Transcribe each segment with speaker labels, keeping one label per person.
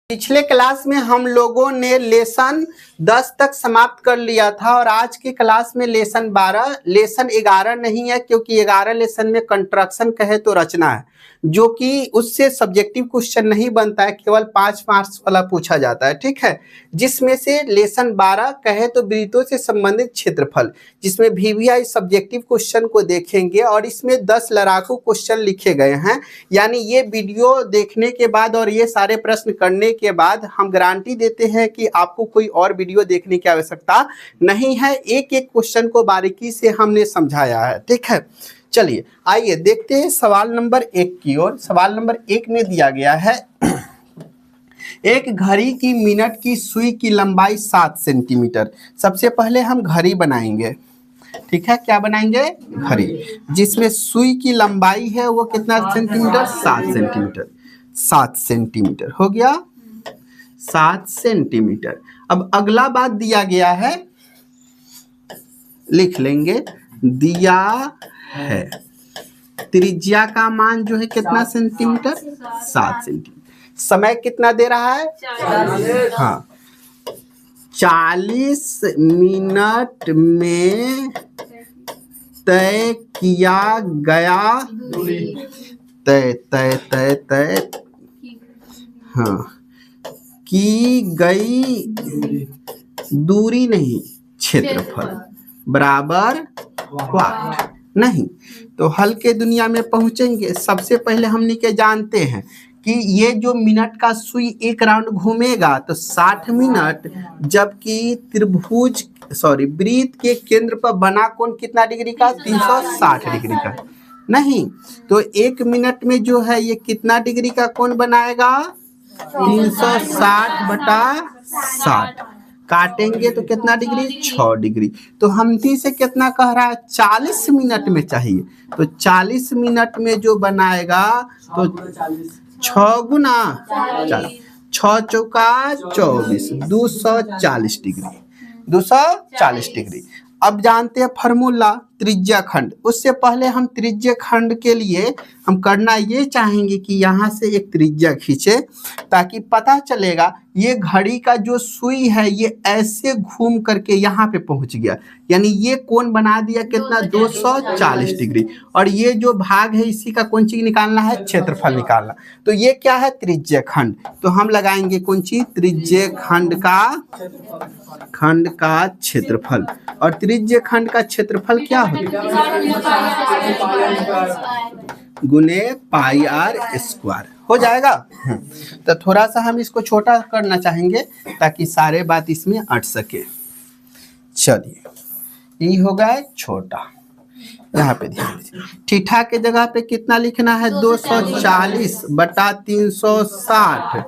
Speaker 1: पिछले क्लास में हम लोगों ने लेसन 10 तक समाप्त कर लिया था और आज की क्लास में लेसन 11 नहीं है, क्योंकि 11 लेसन में कंस्ट्रक्शन कहे तो रचना है, जो कि उससे सब्जेक्टिव क्वेश्चन नहीं बनता है, केवल 5 मार्क्स वाला पूछा जाता है। ठीक है, जिसमें से लेसन 12 कहे तो वृत्तों से संबंधित क्षेत्रफल, जिसमें VVI सब्जेक्टिव क्वेश्चन को देखेंगे और इसमें 10 लड़ाकू क्वेश्चन लिखे गए हैं। यानी ये वीडियो देखने के बाद और ये सारे प्रश्न करने के बाद हम गारंटी देते हैं कि आपको कोई और वीडियो देखने की आवश्यकता नहीं है। एक एक क्वेश्चन को बारीकी से हमने समझाया है। ठीक है, चलिए आइए देखते हैं सवाल नंबर 1 की ओर। सवाल नंबर 1 में दिया गया है एक घड़ी की मिनट की सुई की लंबाई 7 सेंटीमीटर। सबसे पहले हम घड़ी बनाएंगे। ठीक है, क्या बनाएंगे? घड़ी, जिसमें सुई की लंबाई है वो कितना सेंटीमीटर? 7 सेंटीमीटर। 7 सेंटीमीटर हो गया, 7 सेंटीमीटर। अब अगला बात दिया गया है, लिख लेंगे, दिया है त्रिज्या का मान जो है कितना सेंटीमीटर? 7 सेंटीमीटर। समय कितना दे रहा है? 40। हाँ, 40 मिनट में तय किया गया तय तय तय तय हाँ की गई दूरी नहीं, क्षेत्रफल बराबर वाट नहीं। तो हल के दुनिया में पहुंचेंगे। सबसे पहले हमने के जानते हैं कि ये जो मिनट का सुई एक राउंड घूमेगा तो 60 मिनट, जबकि वृत्त के केंद्र पर बना कोण कितना डिग्री का? 360 डिग्री का। नहीं तो 1 मिनट में जो है ये कितना डिग्री का कोण बनाएगा? 360 बटा 60। काटेंगे तो कितना डिग्री? 6 डिग्री। तो हमती से कितना कह रहा है? 40 मिनट में चाहिए। तो 40 मिनट में जो बनाएगा तो 6 गुना 40, 6 चौका 24, 240 डिग्री। 240 डिग्री। अब जानते हैं फॉर्मूला त्रिज्या खंड। उससे पहले हम त्रिज्या खंड के लिए हम करना ये चाहेंगे कि यहाँ से एक त्रिज्या खींचे, ताकि पता चलेगा ये घड़ी का जो सुई है ये ऐसे घूम करके यहाँ पे पहुँच गया, यानी ये कोण बना दिया कितना? 240 डिग्री। और ये जो भाग है इसी का कौन चीज निकालना है? क्षेत्रफल निकालना। तो ये क्या है? त्रिज्या खंड। तो हम लगाएंगे कौन चीज? त्रिज्या खंड का क्षेत्रफल। और त्रिज्या खंड का क्षेत्रफल क्या होगा? गुने पाई आर स्क्वायर हो जाएगा। तो थोड़ा सा हम इसको छोटा करना चाहेंगे ताकि सारे बात इसमें अट सके। चलिए, ये हो गया छोटा। यहाँ पे ध्यान दीजिए, ठीठा के जगह पे कितना लिखना है? 240 बटा 360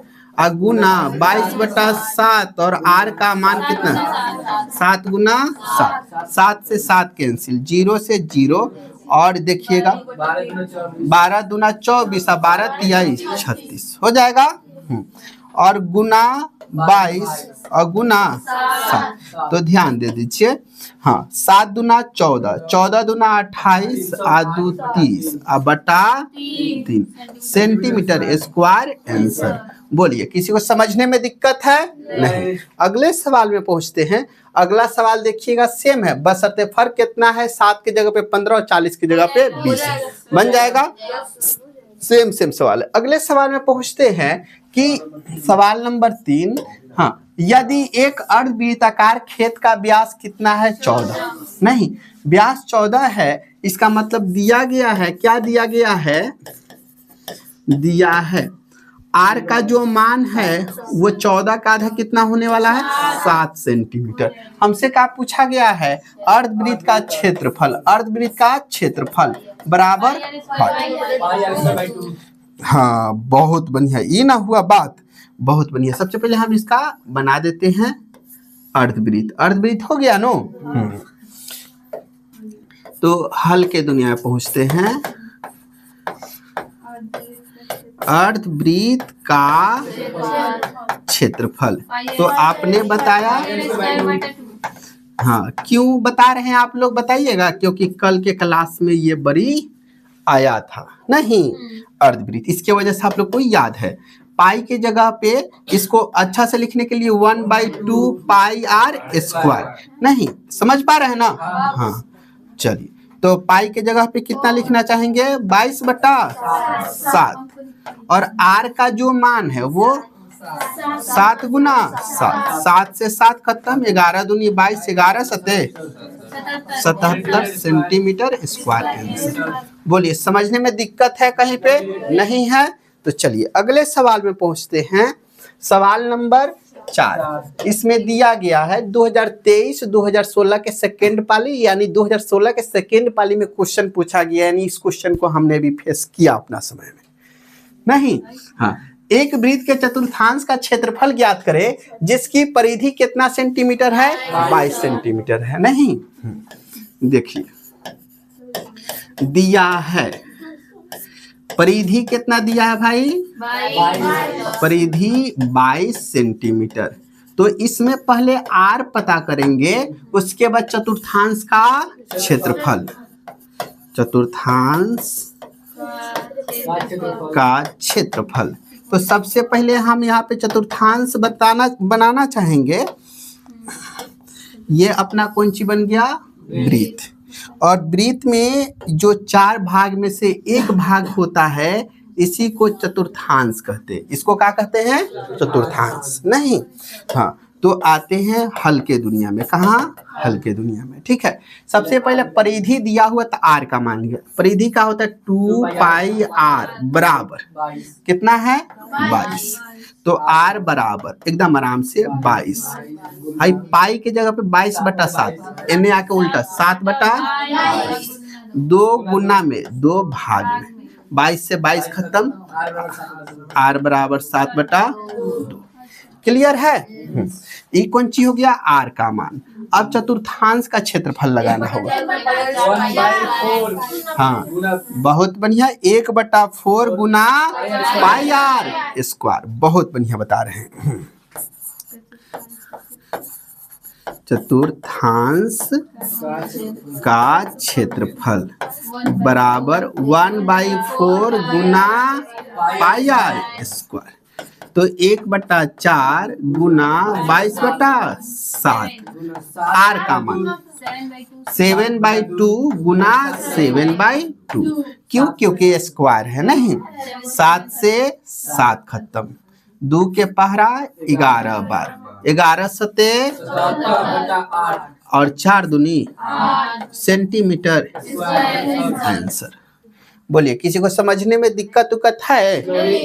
Speaker 1: गुना 22 बटा 7, और आर का मान कितना? 7 गुना 7। 7 से 7 कैंसिल, 0 से 0, और देखिएगा 12 दूना 24 और 12 तिया 36 हो जाएगा। और गुना 22 और गुना 7, तो ध्यान दे दीजिए। हाँ, 7 दूना 14, 14 दूना 28 और 2 30 और बटा 3 सेंटीमीटर स्क्वायर आंसर। बोलिए, किसी को समझने में दिक्कत है? नहीं। अगले सवाल में पहुंचते हैं। अगला सवाल देखिएगा, सेम है, बशर्ते फर्क कितना है? 7 की जगह पे 15 और 40 की जगह पे 20 बन जाएगा। सेम सवाल है। अगले सवाल में पहुंचते हैं कि सवाल नंबर 3। हाँ, यदि एक अर्धवृत्ताकार खेत का व्यास कितना है? 14। नहीं, व्यास 14 है, इसका मतलब दिया गया है, क्या दिया गया है? दिया है आर का जो मान है वो 14 का आधा कितना होने वाला है? 7 सेंटीमीटर। हमसे क्या पूछा गया है? अर्धवृत्त का क्षेत्रफल। अर्धवृत्त का क्षेत्रफल बराबर। हाँ, बहुत बढ़िया, ये ना हुआ बात, बहुत बढ़िया। सबसे पहले हम इसका बना देते हैं अर्धवृत्त। अर्धवृत्त हो गया नो। तो हल के दुनिया में पहुंचते हैं। अर्धवृत्त का क्षेत्रफल तो आपने बताया। हाँ, क्यों बता रहे हैं आप लोग बताइएगा? क्योंकि कल के क्लास में ये बड़ी आया था नहीं, अर्धवृत्त, इसके वजह से आप लोग को याद है। पाई के जगह पे इसको अच्छा से लिखने के लिए 1/2 पाई आर स्क्वायर, नहीं समझ पा रहे हैं ना? हाँ चलिए, तो पाई के जगह पे कितना लिखना चाहेंगे? 22/7 और आर का जो मान है वो 7 गुना 7, 7 से 7 खत्म, 11 दूनी 22, 11 सते 77 सेंटीमीटर स्क्वायर आंसर। बोलिए समझने में दिक्कत है कहीं पे? नहीं है? तो चलिए अगले सवाल में पहुंचते हैं। सवाल नंबर 4 इसमें दिया गया है 2023-2016 के सेकेंड पाली, यानी 2016 के सेकेंड पाली में क्वेश्चन पूछा गया, यानी इस क्वेश्चन को हमने भी फेस किया अपना समय में, नहीं? हाँ, एक वृत्त के चतुर्थांश का क्षेत्रफल ज्ञात करें जिसकी परिधि कितना सेंटीमीटर है? 22 सेंटीमीटर है, नहीं? देखिए दिया है परिधि कितना दिया है भाई? 22। परिधि 22 सेंटीमीटर। तो इसमें पहले आर पता करेंगे, उसके बाद चतुर्थांश का क्षेत्रफल, चतुर्थांश का क्षेत्रफल। तो सबसे पहले हम यहाँ पे चतुर्थांश बनाना चाहेंगे। ये अपना कौन सी बन गया? वृत्त। और वृत्त में जो 4 भाग में से एक भाग होता है इसी को चतुर्थांश कहते हैं। इसको क्या कहते हैं? चतुर्थांश, नहीं? हाँ, तो आते हैं हल के दुनिया में। कहाँ? हल के दुनिया में, ठीक है। सबसे पहले परिधि दिया हुआ तो आर का मान लिया। परिधि का होता है 2 पाई आर बराबर कितना है? 22। तो आर बराबर एकदम आराम से 22। भाई पाई के जगह पे 22/7, इन्हें आके उल्टा 7/22, 2 गुना में 2 भाग में 22 से 22 खत्म, आर बराबर 7/2। क्लियर है? ये कौन सी हो गया? आर का मान। अब चतुर्थांश का क्षेत्रफल लगाना होगा। हाँ बहुत बढ़िया, 1/4 गुना पाई आर स्क्वायर। बहुत बढ़िया बता रहे हैं। चतुर्थांश का क्षेत्रफल बराबर 1/4 गुना पाई आर स्क्वायर। तो 1/4 गुना 22/7, आर का मान 7/2 गुना 7/2। क्यों? क्योंकि स्क्वायर है, नहीं? 7 से 7 खत्म, 2 के पहरा 11 बार, 11 सते और 4 दूनी सेंटीमीटर आंसर। बोलिए किसी को समझने में दिक्कत उक्कत है?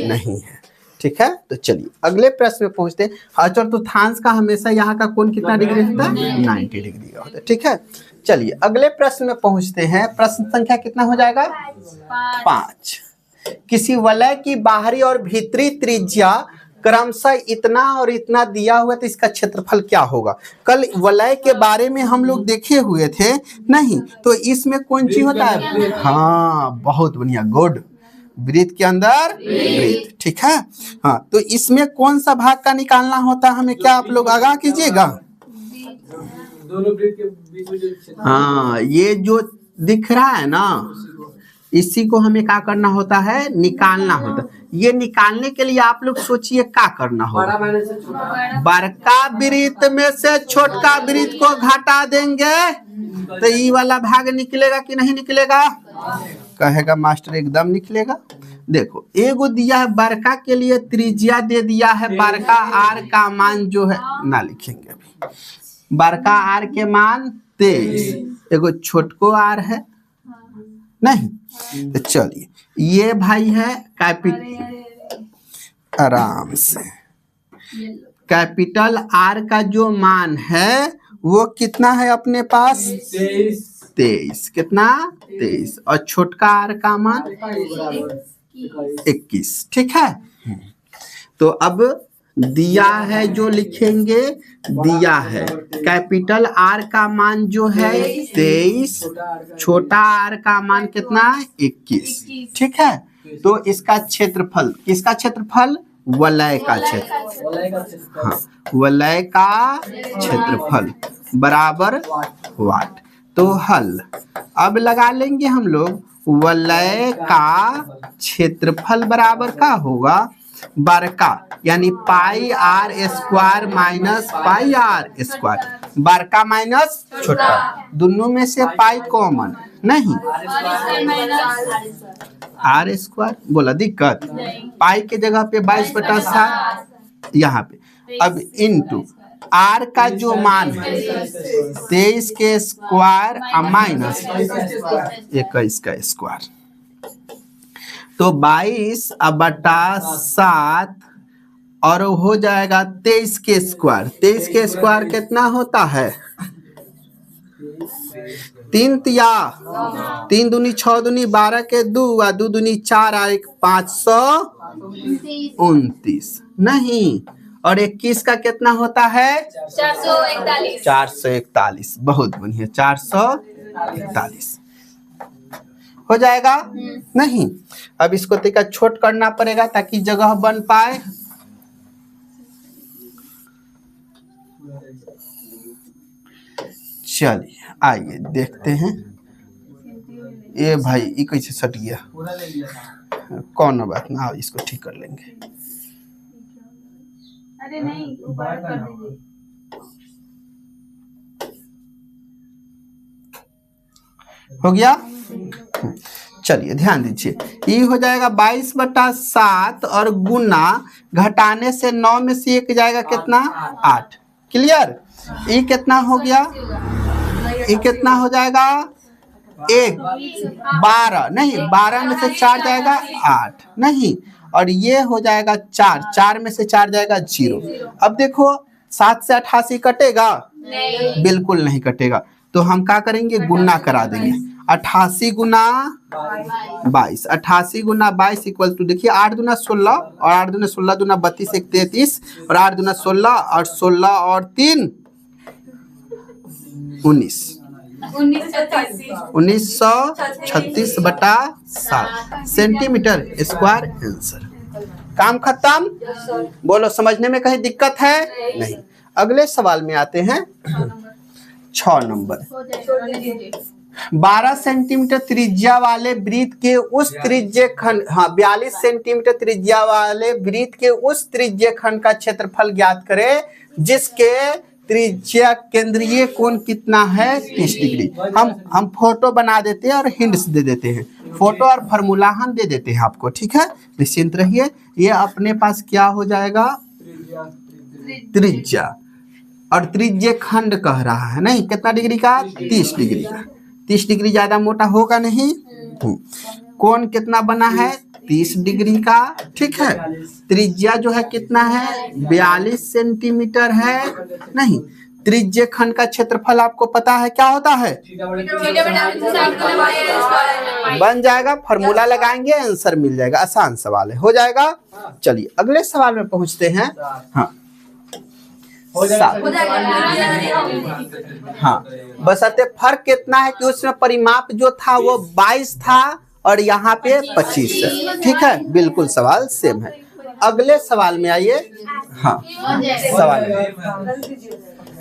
Speaker 1: नहीं है, ठीक है। तो चलिए अगले प्रश्न में पहुंचते हैं। चतुर्थांश का हमेशा यहाँ का कोण कितना डिग्री होता है? 90 डिग्री का होता है, ठीक है। चलिए अगले प्रश्न में पहुंचते हैं। प्रश्न संख्या कितना हो जाएगा? 5। किसी वलय की बाहरी और भीतरी त्रिज्या क्रमशः इतना और इतना दिया हुआ, तो इसका क्षेत्रफल क्या होगा? कल वलय के बारे में हम लोग देखे हुए थे, नहीं? तो इसमें कौन सी होता है? हाँ बहुत बढ़िया, गुड। वृत्त के अंदर वृत्त, ठीक है। हाँ, तो इसमें कौन सा भाग का निकालना होता है हमें? क्या आप लोग आगाह कीजिएगा।
Speaker 2: दोनों वृत्त के बीच में जो
Speaker 1: हाँ, ये जो दिख रहा है ना, इसी को हमें क्या करना होता है? निकालना होता है। ये निकालने के लिए आप लोग सोचिए क्या करना होगा।
Speaker 2: बड़ा माइनस से छोटा,
Speaker 1: बड़का वृत्त में से छोटका वृत्त को घटा देंगे तो ये वाला भाग निकलेगा कि नहीं निकलेगा? कहेगा मास्टर एकदम निकलेगा। देखो एगो दिया है बड़का के लिए त्रिज्या दे दिया है, बड़का आर का मान जो है ना लिखेंगे अभी। बड़का आर के मान 23, एगो छोटको आर है, नहीं? तो चलिए ये भाई है आराम से कैपिटल आर का जो मान है वो कितना है अपने पास? 23। कितना? 23। और छोटका आर का मान 21, ठीक है। तो अब दिया है जो लिखेंगे, दिया है कैपिटल आर का मान जो है 23, छोटा आर का मान कितना? 21, ठीक है। तो इसका क्षेत्रफल, किसका क्षेत्रफल? वलय का क्षेत्रफल। हाँ, वलय का क्षेत्रफल बराबर वाट। तो हल अब लगा लेंगे हम लोग। वलय का क्षेत्रफल बराबर का होगा बड़का यानी pi r square minus pi r square, बड़का माइनस छोटा, दोनों में से पाई कॉमन नहीं, आर स्क्वायर बोला दिक्कत, पाई के जगह पे 22/7 यहाँ पे। अब इनटू आर का जो मान है 23 के स्क्वायर माइनस 21 का स्क्वायर, तो 22/7 और हो जाएगा 23 के स्क्वायर। 23 के स्क्वायर कितना होता है? 3 तिया 3 दूनी 6 दूनी 12 के 2 और 2 दूनी 4 और 1 529 नहीं, और 21 का कितना होता है? 441। बहुत बढ़िया, 441 हो जाएगा नहीं। अब इसको तरीका छोट करना पड़ेगा ताकि जगह बन पाए। चलिए आइए देखते हैं। ये भाई ये कैसे सट गया? कौन बात ना, इसको ठीक कर लेंगे।
Speaker 3: अरे नहीं, ऊपर कर दीजिए।
Speaker 1: हो गया? चलिए ध्यान दीजिए, ये हो जाएगा 22/7 और गुना घटाने से 9 में से 1 जाएगा कितना? 8। क्लियर? ये कितना हो गया? ये कितना हो जाएगा? 1 12 नहीं, 12 में से 4 जाएगा 8 नहीं, और ये हो जाएगा 4 में से 4 जाएगा 0। अब देखो 7 से 88 कटेगा? बिल्कुल नहीं कटेगा, तो हम क्या करेंगे? गुना करा देंगे। 88 गुना 22, 88 गुना 22 इक्वल टू देखिए 8 दूना 16 और 8 दूना 16 दूना 32 1 33 और 8 दूना 16 और 16 और 3 19 1936/7 सेंटीमीटर स्क्वायर आंसर। काम खत्म? बोलो समझने में कहीं दिक्कत है? नहीं। अगले सवाल में आते हैं 6 नंबर। 12 सेंटीमीटर त्रिज्या वाले वृत्त के उस त्रिज्य खंड 42 सेंटीमीटर त्रिज्या वाले वृत्त के उस त्रिज्य खंड का क्षेत्रफल ज्ञात करें जिसके त्रिज्या केंद्रीय कोण कितना है? 30 डिग्री। हम फोटो बना देते हैं और हिंट्स दे देते हैं, फोटो और फार्मूला हम दे देते हैं आपको, ठीक है? निश्चिंत रहिए। ये अपने पास क्या हो जाएगा? त्रिज्या, और त्रिज्य खंड कह रहा है नहीं, कितना डिग्री का? 30 डिग्री का। 30 डिग्री ज्यादा मोटा होगा नहीं। कोण कितना बना है? 30 डिग्री का, ठीक है? त्रिज्या जो है कितना है? 42 सेंटीमीटर है नहीं। त्रिज्य खंड का क्षेत्रफल आपको पता है क्या होता है? बन जाएगा, फॉर्मूला लगाएंगे आंसर मिल जाएगा। आसान सवाल है, हो जाएगा। चलिए अगले सवाल में पहुंचते हैं। हाँ हाँ, बशर्ते फर्क कितना है कि उसमें परिमाप जो था वो 22 था और यहाँ पे 25 है, ठीक है? बिल्कुल सवाल सेम है। अगले सवाल में आइए। हाँ सवाल में,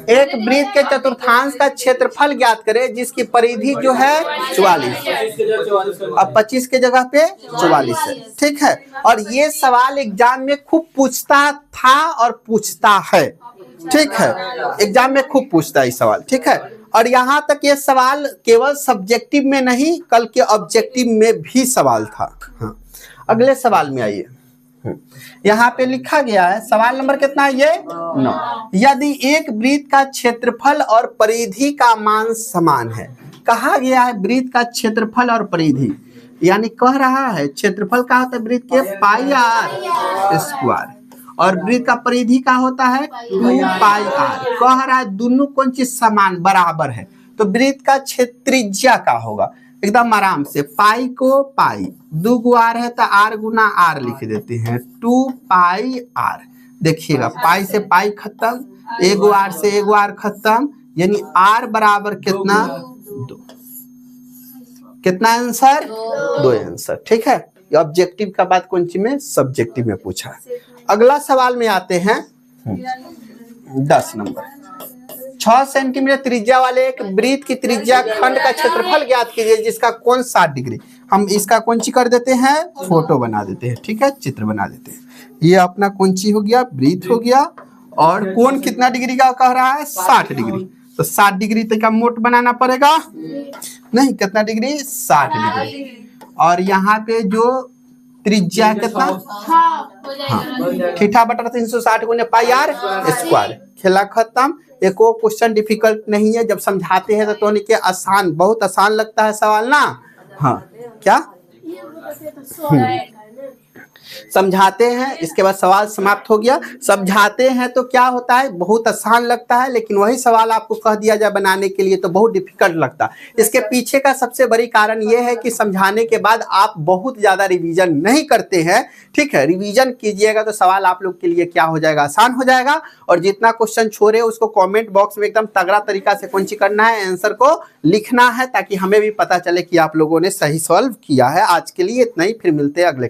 Speaker 1: एक वृत्त के चतुर्थांश का क्षेत्रफल ज्ञात करें जिसकी परिधि जो है 44, अब 25 के जगह पे 44 है, ठीक है? और ये सवाल एग्जाम में खूब पूछता था और पूछता है, ठीक है? एग्जाम में खूब पूछता है ये सवाल, ठीक है? और यहाँ तक ये सवाल केवल सब्जेक्टिव में नहीं कल के ऑब्जेक्टिव में भी सवाल था। हाँ। अगले सवाल में आइए। यहाँ पे लिखा गया है सवाल नंबर कितना है? ये 9। यदि एक वृत्त का क्षेत्रफल और परिधि का मान समान है, कहा गया है वृत्त का क्षेत्रफल और परिधि, यानी कह रहा है क्षेत्रफल का होता है वृत्त के पाई आर स्क्वायर और वृत्त का परिधि का होता है 2 पाई आर। कह रहा है दोनों कौन चीज समान बराबर है, तो वृत्त का त्रिज्या का होगा एकदम आराम से। पाई को पाई, 2 गो आर है तो आर गुना आर लिख देते हैं, 2 पाई आर। देखिएगा पाई से पाई खत्म, 1 गो आर से 1 गो आर खत्म, यानी आर बराबर कितना? 2। कितना आंसर? 2 आंसर, ठीक है? ये ऑब्जेक्टिव का बात कौन सी में? सब्जेक्टिव में पूछा है। अगला सवाल में आते हैं 10 नंबर। 6 सेंटीमीटर त्रिज्या वाले एक वृत्त की त्रिज्या खंड का क्षेत्रफल ज्ञात कीजिए जिसका कोण 60 डिग्री। हम इसका कौन सी कर देते हैं, फोटो बना देते हैं, ठीक है, चित्र बना देते हैं। ये अपना कौन सी हो गया, वृत्त हो गया। और कोण कितना डिग्री का कह रहा है, 60 डिग्री। तो 60 डिग्री तक का मोट बनाना पड़ेगा, नहीं कितना डिग्री, 60 डिग्री। और यहाँ पे जो त्रिज्या है कितना,
Speaker 3: हो जाएगा।
Speaker 1: थीटा बटा 360 गुने पाई आर स्क्वायर। खेला खत्म। एक और क्वेश्चन डिफिकल्ट नहीं है, जब समझाते हैं तो के आसान, बहुत आसान लगता है सवाल ना। हाँ क्या समझाते हैं, इसके बाद सवाल समाप्त हो गया। समझाते हैं तो क्या होता है, बहुत आसान लगता है, लेकिन वही सवाल आपको कह दिया जाए बनाने के लिए तो बहुत डिफिकल्ट लगता है। इसके पीछे का सबसे बड़ी कारण यह है कि समझाने के बाद आप बहुत ज़्यादा रिवीजन नहीं करते हैं, ठीक है। रिवीजन कीजिएगा तो सवाल आप लोग के लिए क्या हो जाएगा, आसान हो जाएगा। और जितना क्वेश्चन छोड़े उसको कॉमेंट बॉक्स में एकदम तगड़ा तरीका से कौन सी करना है, आंसर को लिखना है, ताकि हमें भी पता चले कि आप लोगों ने सही सॉल्व किया है। आज के लिए इतना ही, फिर मिलते हैं अगले